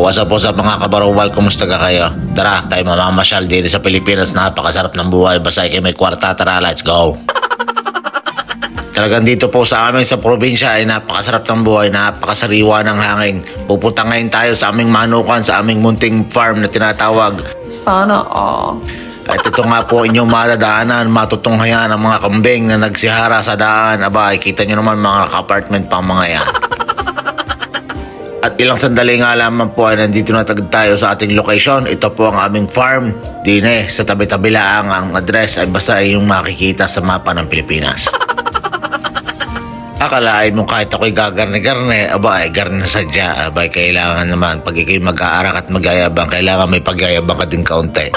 what's up mga kabarowal, kumusta ka kayo? Tara, tayo mamamasyal dito sa Pilipinas. Napakasarap ng buhay, basta kayo may kwarta, tara, let's go. Talagang dito po sa amin sa probinsya ay napakasarap ng buhay, napakasariwa ng hangin. Pupunta ngayon tayo sa aming manukan, sa aming munting farm na tinatawag. Sana all. At ito nga po inyong madadaanan, matutunghayan ang mga kambing na nagsihara sa daan. Aba, kita nyo naman mga apartment pang mga yan. At ilang sandali nga lamang po ay nandito na tayo sa ating location. Ito po ang aming farm. Dine, sa tabi-tabi lang ang address ay basta ay yung makikita sa mapa ng Pilipinas. Akalain mo kahit ako'y gagarne-garne, aba ay garne sadya. Aba ay kailangan naman pag ikaw'y mag-aarak at mag-ayabang, kailangan may pag-ayabang ka din kaunti.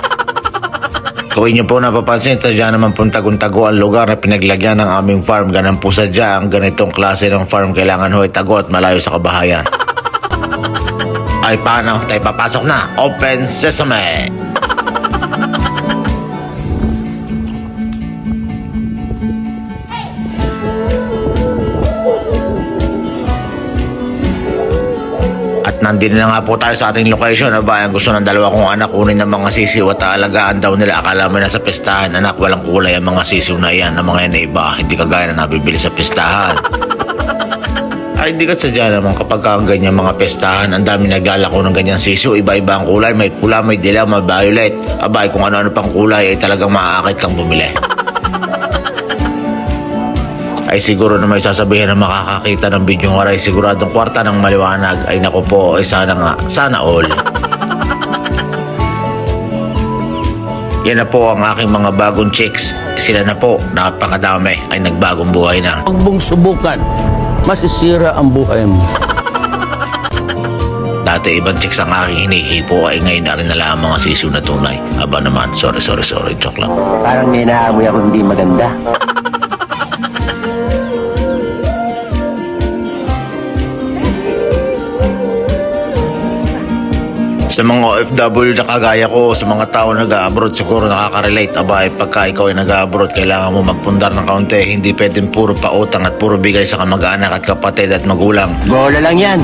Kung inyo po napapansin, tadya naman pong tagun-tago ang lugar na pinaglagyan ng aming farm. Ganun po sadya ang ganitong klase ng farm, kailangan ho'y tago at malayo sa kabahayan. Ay paano tayo papasok na? Open Sesame! At nandito na nga po tayo sa ating location. Aba, ang gusto ng dalawa kong anak kunin ng mga sisiw at aalagaan daw nila. Akala mo na sa pistahan, anak, walang kulay ang mga sisiw na yan. Ang mga yan na iba, hindi kagaya na nabibili sa pistahan. Ay, hindi ka sadya naman kapag ganyan mga pestahan, ang dami naglalako ng ganyan sisiw, iba-iba ang kulay, may pula, may dilaw, may violet. Abay, kung ano-ano pang kulay ay talagang maaakit kang bumili. Ay siguro na may sasabihin na makakakita ng video ng aray, siguradong kwarta ng maliwanag. Ay naku po, ay sana nga, sana all. Yan na po ang aking mga bagong chicks. Sila na po, napakadami, ay nagbagong buhay na. Huwag mong subukan, masisira ang buhay mo. Dati ibang chicks ang aking hinihipo, ay ngayon na rin nala ang mga sisiw na tunay. Aba naman, sorry, joke lang. Parang may naamoy ako hindi maganda. Sa mga OFW na kagaya ko, sa mga tao nag-abroad, siguro nakaka-relate. Aba, pagka ikaw ay nag-abroad, kailangan mo magpundar ng kaunti. Hindi pwedeng puro pautang at puro bigay sa kamag-anak at kapatid at magulang. Bola lang yan.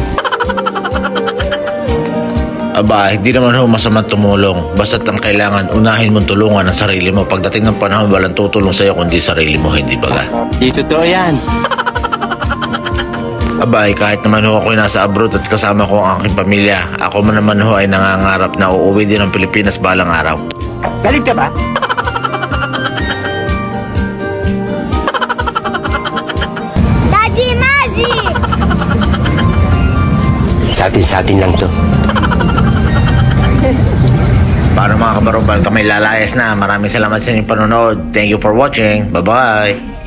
Aba, hindi naman ho masamang tumulong. Basta't ang kailangan, unahin mong tulungan ang sarili mo. Pagdating ng panahon, walang tutulong sa'yo kundi sarili mo, hindi baga. Di totoo yan. Abay, kahit naman ho ako'y nasa abroad at kasama ko ang aking pamilya, ako man naman ho ay nangangarap na uuwi din ng Pilipinas balang araw. Galit ka ba? Daddy Magic! Sa atin lang to. Para mga kabarobal, kami lalayas na. Maraming salamat sa inyong panonood. Thank you for watching. Bye-bye!